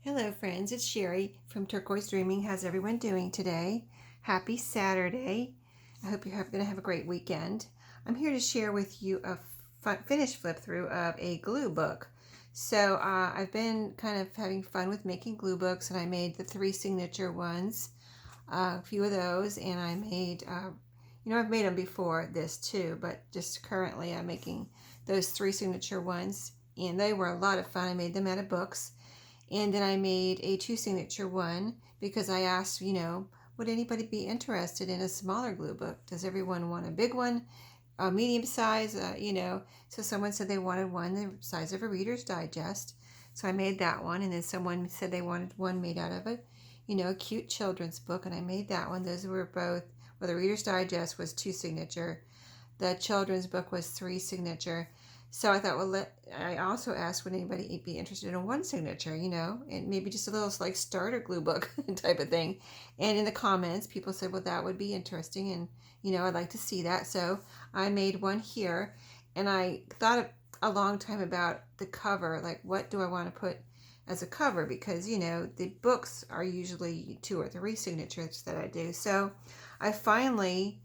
Hello friends, it's Sherry from Turquoise Dreaming. How's everyone doing today? Happy Saturday. I hope you're going to have a great weekend. I'm here to share with you a finished flip through of a glue book. So I've been kind of having fun with making glue books, and I made the 3 signature ones, a few of those, and I made, I've made them before this too, but just currently I'm making those 3 signature ones, and they were a lot of fun. I made them out of books. And then I made a 2 signature one because I asked, would anybody be interested in a smaller glue book? Does everyone want a big one, a medium size, So someone said they wanted one the size of a Reader's Digest. So I made that one. And then someone said they wanted one made out of a cute children's book. And I made that one. Those were both, well, the Reader's Digest was 2 signature. The children's book was 3 signature. So I thought, well, I also asked, would anybody be interested in 1 signature, and maybe just a little like starter glue book type of thing. And in the comments, people said, well, that would be interesting. And, I'd like to see that. So I made one here, and I thought a long time about the cover. Like, what do I want to put as a cover? Because, the books are usually 2 or 3 signatures that I do. So I finally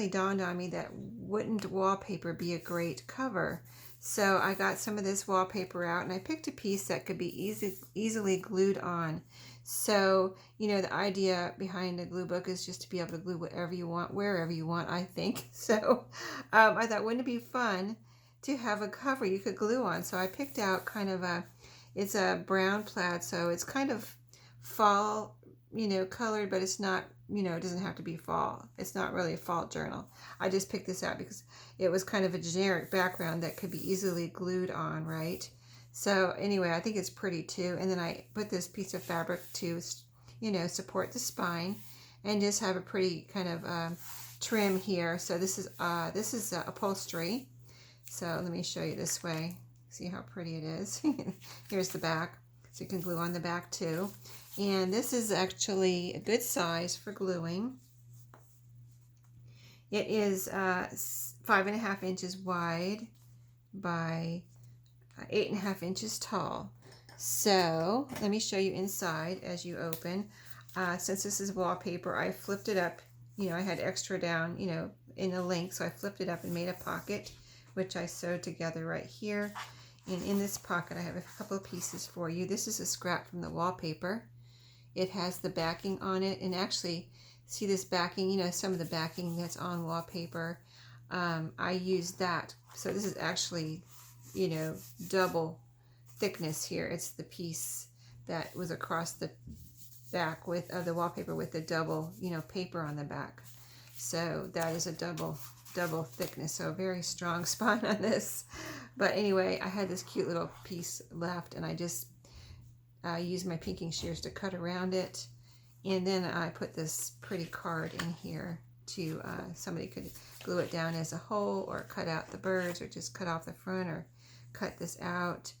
dawned on me that wouldn't wallpaper be a great cover. So I got some of this wallpaper out, and I picked a piece that could be easily glued on. So, the idea behind a glue book is just to be able to glue whatever you want, wherever you want, I think. So I thought, wouldn't it be fun to have a cover you could glue on? So I picked out kind of it's a brown plaid, so it's kind of fall, colored, but it's not, it doesn't have to be fall. It's not really a fall journal. I just picked this out because it was kind of a generic background that could be easily glued on, right? So anyway, I think it's pretty too. And then I put this piece of fabric to, support the spine, and just have a pretty kind of trim here. So this is upholstery. So let me show you this way. See how pretty it is. Here's the back. So you can glue on the back too. And this is actually a good size for gluing. It is 5.5 inches wide by 8.5 inches tall. So let me show you inside as you open. Since this is wallpaper, I flipped it up. I had extra down, in the length, so I flipped it up and made a pocket, which I sewed together right here. And in this pocket, I have a couple of pieces for you. This is a scrap from the wallpaper. It has the backing on it, and actually, see this backing, some of the backing that's on wallpaper, I used that. So this is actually, double thickness here. It's the piece that was across the back of the wallpaper with the double, paper on the back. So that is a double thickness, so a very strong spine on this. But anyway, I had this cute little piece left, and I just used my pinking shears to cut around it, and then I put this pretty card in here to somebody could glue it down as a whole, or cut out the birds, or just cut off the front, or cut this out.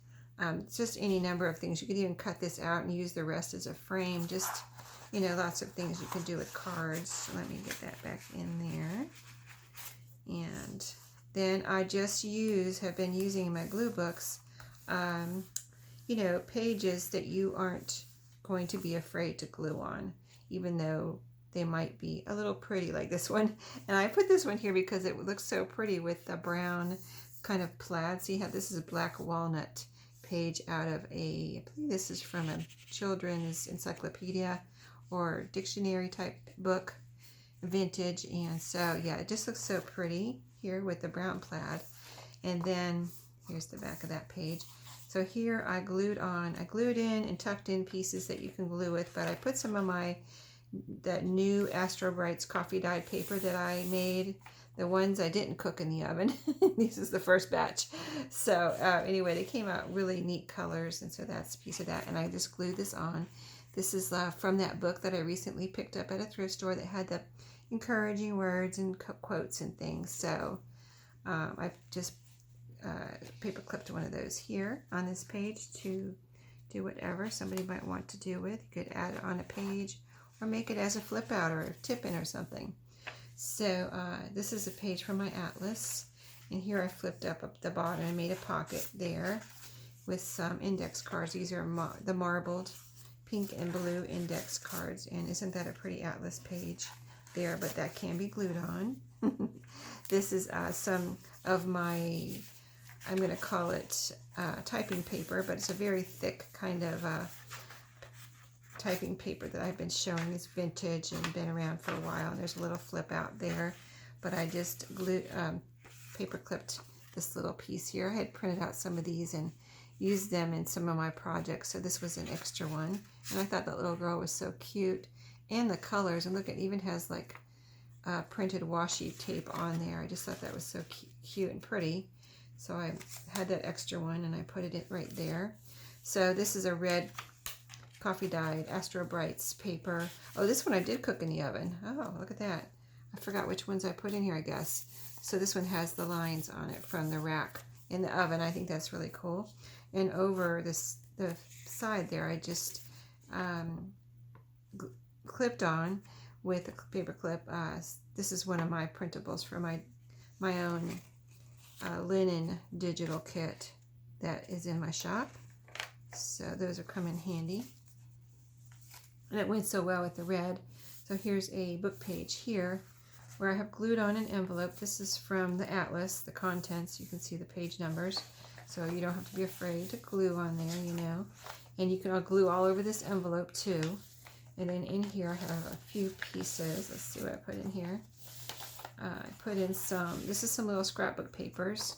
Just any number of things. You could even cut this out and use the rest as a frame. Just, lots of things you can do with cards. Let me get that back in there. And then I just have been using in my glue books, pages that you aren't going to be afraid to glue on, even though they might be a little pretty, like this one. And I put this one here because it looks so pretty with the brown kind of plaid. See how this is a black walnut page out of I believe this is from a children's encyclopedia or dictionary type book, vintage. And so yeah, it just looks so pretty here with the brown plaid. And then here's the back of that page. So here I glued in and tucked in pieces that you can glue with, but I put some of that new Astro Brights coffee dyed paper that I made, the ones I didn't cook in the oven. This is the first batch. So anyway, they came out really neat colors, and so that's a piece of that, and I just glued this on. This is from that book that I recently picked up at a thrift store that had the encouraging words and quotes and things. So I just paper clipped one of those here on this page to do whatever somebody might want to do with. You could add it on a page, or make it as a flip out or a tip in or something. So this is a page from my atlas, and here I flipped up the bottom and made a pocket there. with some index cards. These are the marbled pink and blue index cards, and isn't that a pretty atlas page there? But that can be glued on. This is some of my, I'm going to call it typing paper, but it's a very thick kind of typing paper that I've been showing. It's vintage and been around for a while, and there's a little flip out there, but I just paper clipped this little piece here. I had printed out some of these and used them in some of my projects, so this was an extra one, and I thought that little girl was so cute, and the colors, and look, it even has like printed washi tape on there. I just thought that was so cute and pretty, so I had that extra one and I put it right there. So this is a red coffee dyed Astro Brights paper. Oh, this one I did cook in the oven. Oh, look at that. I forgot which ones I put in here, I guess. So this one has the lines on it from the rack in the oven. I think that's really cool. And over the side there, I just clipped on with a paper clip. This is one of my printables for my own linen digital kit that is in my shop. So those are come in handy. And it went so well with the red. So here's a book page here where I have glued on an envelope. This is from the atlas, the contents. You can see the page numbers. So you don't have to be afraid to glue on there, you know. And you can glue all over this envelope too. And then in here I have a few pieces. Let's see what I put in here. I put in this is some little scrapbook papers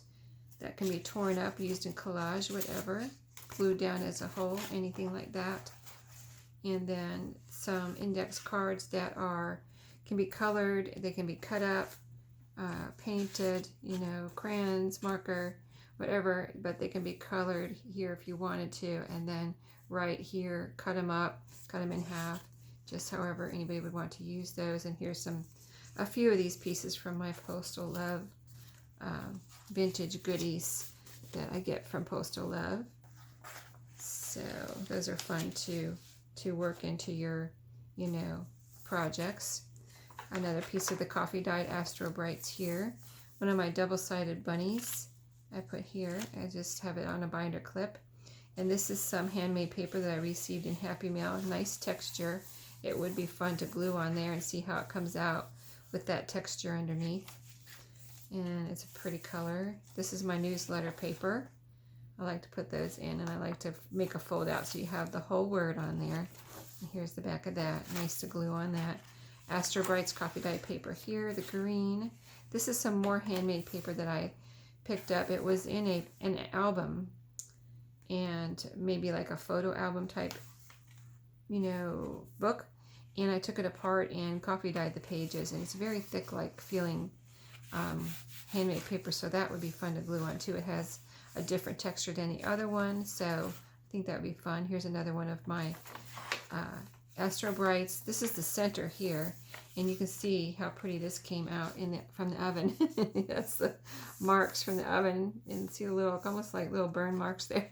that can be torn up, used in collage, whatever. Glued down as a whole, anything like that. And then some index cards that can be colored, they can be cut up, painted, you know, crayons, marker, whatever, but they can be colored here if you wanted to, and then right here, cut them up, cut them in half, just however anybody would want to use those. And here's a few of these pieces from my Postal Love vintage goodies that I get from Postal Love. So those are fun to work into your, you know, projects. Another piece of the coffee dyed Astro Brights here. One of my double-sided bunnies I put here. I just have it on a binder clip. And this is some handmade paper that I received in Happy Mail. Nice texture. It would be fun to glue on there and see how it comes out with that texture underneath. And it's a pretty color. This is my newsletter paper. I like to put those in, and I like to make a fold out so you have the whole word on there. And here's the back of that. Nice to glue on that. Astro Brights coffee dyed paper here, the Greene. This is some more handmade paper that I picked up. It was in an album, and maybe like a photo album type, you know, book. And I took it apart and coffee dyed the pages, and it's very thick, like feeling handmade paper, so that would be fun to glue on too. It has a different texture than the other one, so I think that would be fun. Here's another one of my Astro Brights. This is the center here, and you can see how pretty this came out from the oven. That's the marks from the oven, and see a little, almost like little burn marks there.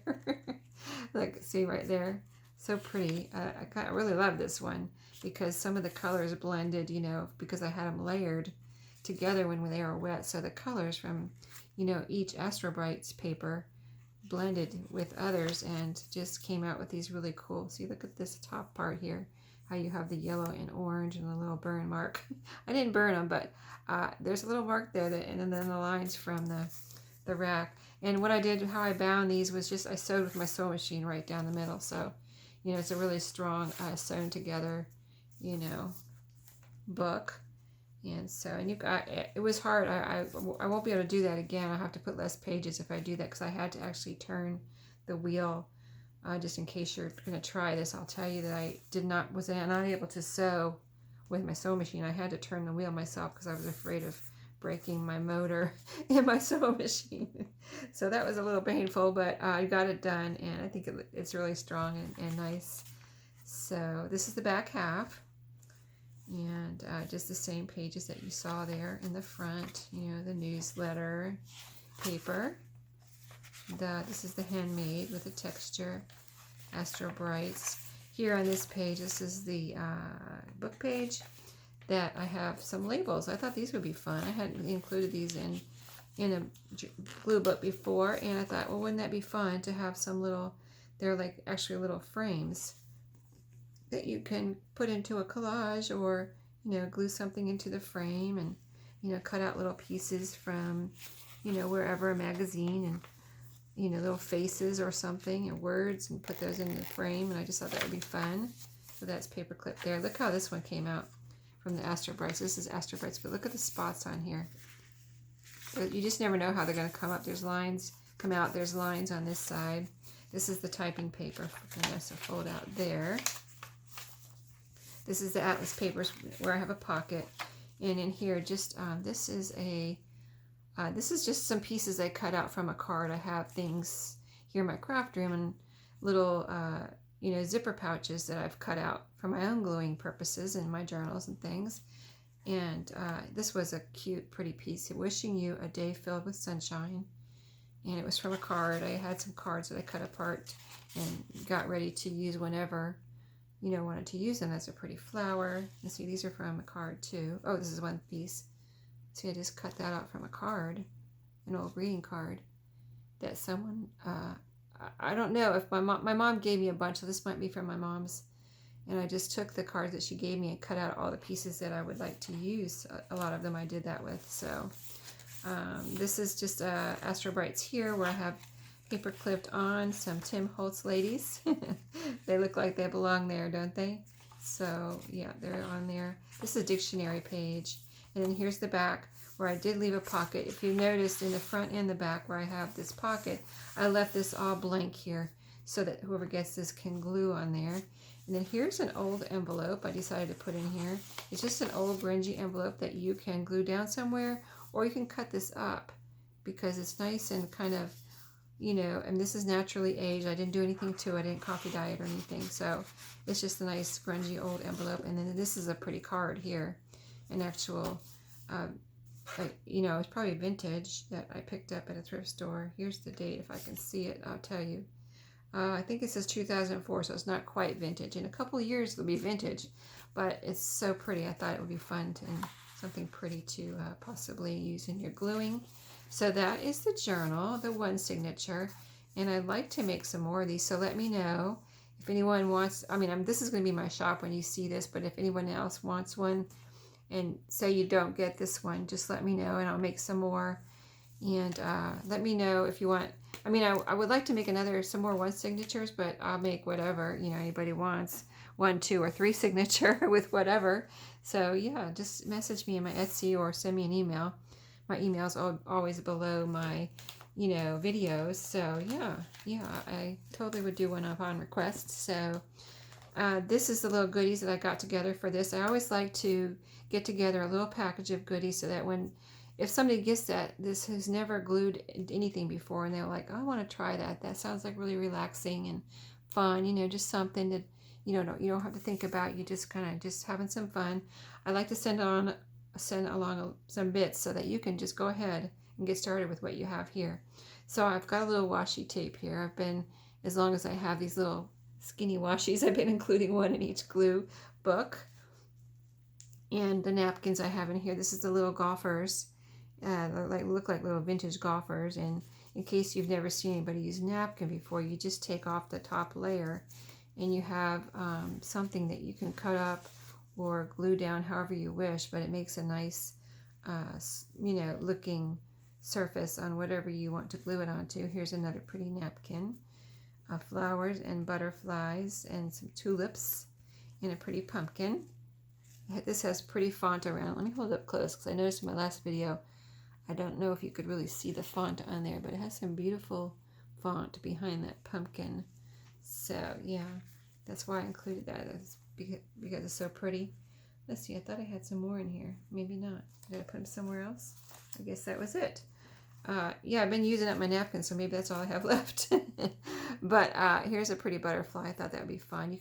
Like, see right there, so pretty. I really love this one because some of the colors blended, you know, because I had them layered together when they were wet, so the colors from, you know, each Astro Brights paper blended with others and just came out with these really cool. See, look at this top part here, how you have the yellow and orange and a little burn mark. I didn't burn them, but there's a little mark there, and then the lines from the rack. And what I did, how I bound these was just I sewed with my sewing machine right down the middle. So, you know, it's a really strong sewn together, you know, book. And so, and it was hard. I won't be able to do that again. I'll have to put less pages if I do that, because I had to actually turn the wheel. Just in case you're going to try this, I'll tell you that I was not able to sew with my sewing machine. I had to turn the wheel myself because I was afraid of breaking my motor in my sewing machine. So that was a little painful, but I got it done, and I think it's really strong and nice. So this is the back half. And just the same pages that you saw there in the front, you know, the newsletter paper. This is the handmade with the texture, Astro Brights. Here on this page, this is the book page that I have some labels. I thought these would be fun. I hadn't included these in in a glue book before, and I thought, well, wouldn't that be fun to have some little, they're like actually little frames that you can put into a collage, or, you know, glue something into the frame and, you know, cut out little pieces from, you know, wherever, a magazine, and, you know, little faces or something, and words, and put those in the frame. And I just thought that would be fun. So that's paper clip there. Look how this one came out from the Astro Brights. This is Astro Brights, but look at the spots on here. You just never know how they're going to come up. There's lines come out. There's lines on this side. This is the typing paper. That's a fold out there. This is the Atlas papers where I have a pocket. And in here, just this is just some pieces I cut out from a card. I have things here in my craft room, and little you know, zipper pouches that I've cut out for my own gluing purposes in my journals and things. And this was a cute, pretty piece. Wishing you a day filled with sunshine. And it was from a card. I had some cards that I cut apart and got ready to use whenever, you know, wanted to use them. That's a pretty flower. You see, these are from a card too. Oh, this is one piece. See, I just cut that out from a card, an old greeting card that someone, I don't know if my mom gave me a bunch, so this might be from my mom's. And I just took the cards that she gave me and cut out all the pieces that I would like to use. A lot of them I did that with. So this is just Astro Brights here, where I have paper clipped on some Tim Holtz ladies. They look like they belong there, don't they? So yeah, they're on there. This is a dictionary page. And then here's the back, where I did leave a pocket. If you noticed, in the front and the back where I have this pocket, I left this all blank here so that whoever gets this can glue on there. And then here's an old envelope I decided to put in here. It's just an old grungy envelope that you can glue down somewhere, or you can cut this up because it's nice and kind of, you know, and this is naturally aged. I didn't do anything to it. I didn't coffee dye it or anything. So it's just a nice grungy old envelope. And then this is a pretty card here, an actual, you know, it's probably vintage that I picked up at a thrift store. Here's the date. If I can see it, I'll tell you. I think it says 2004, so it's not quite vintage. In a couple of years, it'll be vintage, but it's so pretty. I thought it would be fun and something pretty to possibly use in your gluing. So that is the journal, the one signature, and I'd like to make some more of these. So let me know if anyone wants. I mean, this is going to be my shop when you see this, but if anyone else wants one, and say you don't get this one, just let me know, and I'll make some more. And let me know if you want. I mean, I would like to make some more one signatures, but I'll make whatever, you know, anybody wants. 1, 2, or 3 signature with whatever. So yeah, just message me in my Etsy or send me an email. My email's always below my, you know, videos. So yeah, I totally would do one upon request. So this is the little goodies that I got together for this. I always like to get together a little package of goodies so that if somebody gets this has never glued anything before, and they're like, oh, I want to try that. That sounds like really relaxing and fun, you know, just something that, you don't have to think about. You just kind of just having some fun. I like to send along some bits so that you can just go ahead and get started with what you have here. So I've got a little washi tape here. As long as I have these little skinny washies, I've been including one in each glue book. And the napkins I have in here, this is the little golfers. Look like little vintage golfers. And in case you've never seen anybody use napkin before, you just take off the top layer, and you have something that you can cut up or glue down however you wish, but it makes a nice, you know, looking surface on whatever you want to glue it onto. Here's another pretty napkin of flowers and butterflies and some tulips and a pretty pumpkin. This has pretty font around. Let me hold it up close, because I noticed in my last video, I don't know if you could really see the font on there, but it has some beautiful font behind that pumpkin. So yeah, that's why I included that. It's because it's so pretty. Let's see, I thought I had some more in here. Maybe not. Did I put them somewhere else? I guess that was it. Yeah, I've been using up my napkins, so maybe that's all I have left. But here's a pretty butterfly. I thought that would be fun.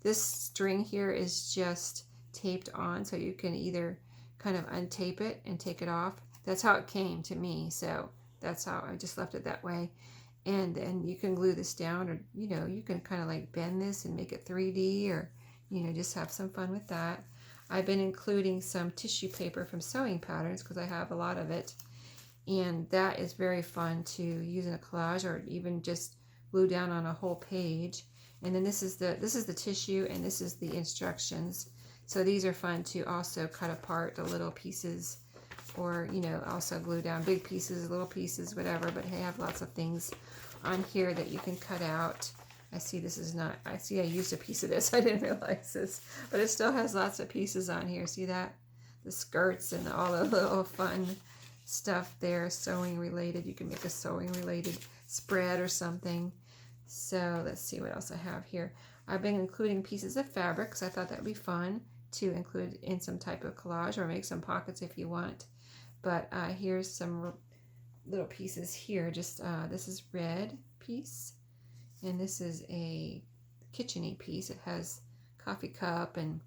This string here is just taped on, so you can either kind of untape it and take it off. That's how it came to me, so that's how I just left it that way. And then you can glue this down, or you can kind of like bend this and make it 3D, or just have some fun with that. I've been including some tissue paper from Sewing Patterns because I have a lot of it, And that is very fun to use in a collage, or even just glue down on a whole page. And then this is the tissue, and this is the instructions. So these are fun to also cut apart the little pieces, or also glue down big pieces, little pieces, whatever. But they have lots of things on here that you can cut out. I see this is not, I see I used a piece of this. I didn't realize this, but it still has lots of pieces on here. See that? The skirts and all the little fun stuff there, sewing related. You can make a sewing related spread or something. So let's see what else I have here. I've been including pieces of fabric because I thought that would be fun to include in some type of collage, or make some pockets if you want. But here's some little pieces here. Just this is red piece, and this is a kitchen-y piece. It has coffee cup, and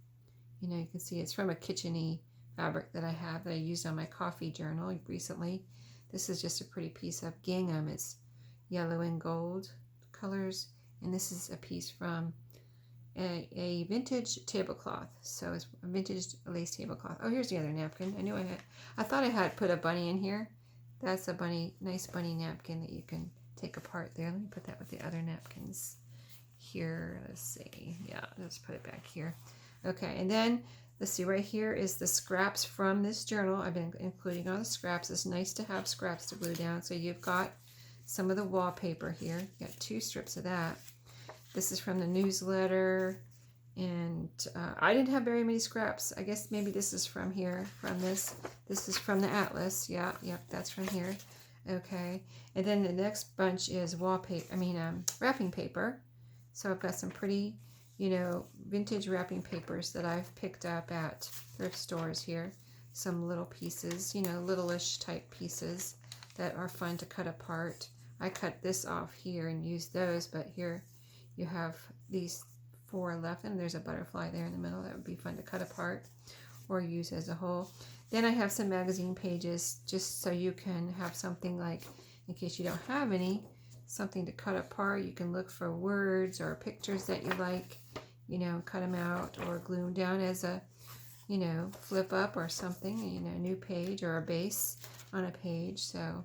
you can see it's from a kitchen-y fabric that I have that I used on my coffee journal recently. This is just a pretty piece of gingham. It's yellow and gold colors, and this is a piece from a vintage tablecloth. So it's a vintage lace tablecloth. Oh, here's the other napkin. I thought I had put a bunny in here. That's a nice bunny napkin that you can take apart there. Let me put that with the other napkins here. Let's see. Yeah, let's put it back here. Okay, and then let's see, right here is the scraps from this journal. I've been including all the scraps. It's nice to have scraps to glue down. So you've got some of the wallpaper here. You got 2 strips of that. This is from the newsletter, and I didn't have very many scraps. I guess maybe this is from here, from this. This is from the atlas. Yeah, yep, that's from here. Okay, and then the next bunch is wrapping paper. So I've got some pretty, vintage wrapping papers that I've picked up at thrift stores here. Some little pieces, little-ish type pieces that are fun to cut apart. I cut this off here and used those, but here you have these 4 left, and there's a butterfly there in the middle. That would be fun to cut apart or use as a whole. Then I have some magazine pages, just so you can have something like, in case you don't have any, something to cut apart. You can look for words or pictures that you like, cut them out or glue them down as a, flip up or something, a new page or a base on a page. So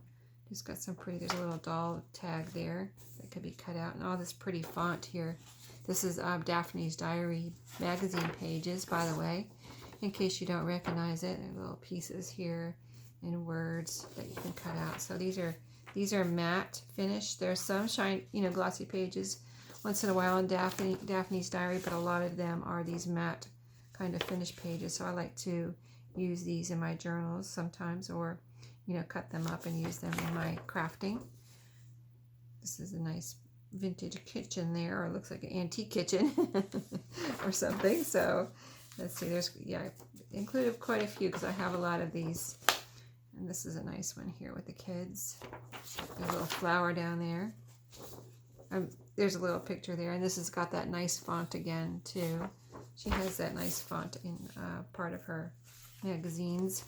just got some pretty, there's a little doll tag there that could be cut out, and all this pretty font here. This is Daphne's Diary magazine pages, by the way, in case you don't recognize it. There are little pieces here and words that you can cut out. So these are matte finish. There's some shine, glossy pages once in a while in Daphne's Diary, but a lot of them are these matte kind of finished pages. So I like to use these in my journals sometimes, or cut them up and use them in my crafting. This is a nice vintage kitchen there, or it looks like an antique kitchen or something. So let's see, I included quite a few because I have a lot of these. And this is a nice one here with the kids. There's a little flower down there. There's a little picture there, and this has got that nice font again too. She has that nice font in part of her magazines.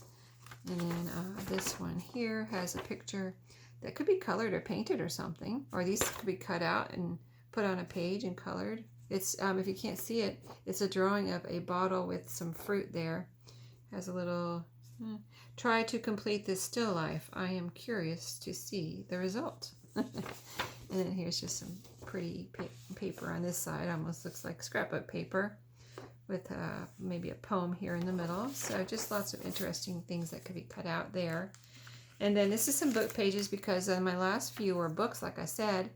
And then this one here has a picture that could be colored or painted or something, or these could be cut out and put on a page and colored. It's if you can't see it, it's a drawing of a bottle with some fruit there. Has a little try to complete this still life. I am curious to see the result. And then here's just some pretty paper on this side. Almost looks like scrapbook paper, with maybe a poem here in the middle. So just lots of interesting things that could be cut out there. And then this is some book pages, because my last few were books, like I said,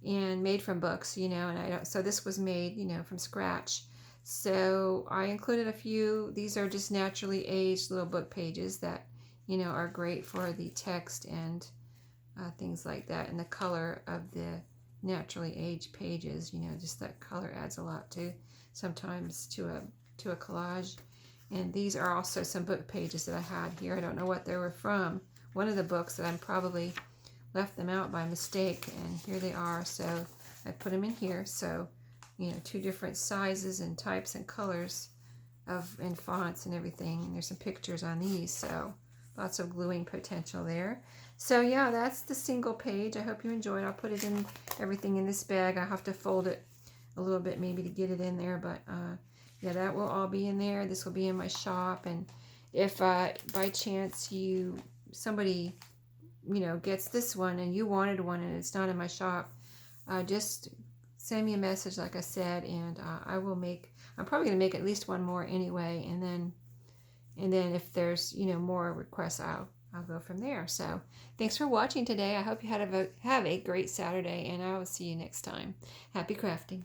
and made from books, and so this was made, from scratch. So I included a few. These are just naturally aged little book pages that, are great for the text and things like that. And the color of the naturally aged pages, just that color adds a lot sometimes to a collage. And these are also some book pages that I had here. I don't know what they were from. One of the books that I probably left them out by mistake, and here they are. So I put them in here. So 2 different sizes and types and colors and fonts and everything. And there's some pictures on these, so lots of gluing potential there. So yeah, that's the single page. I hope you enjoyed. I'll put everything in this bag. I have to fold it a little bit maybe to get it in there, but yeah, that will all be in there. This will be in my shop. And if by chance somebody gets this one and you wanted one and it's not in my shop, just send me a message, like I said, and I'm probably going to make at least one more anyway, and then if there's more requests, I'll go from there. So thanks for watching today. I hope you have a great Saturday, and I will see you next time. Happy crafting.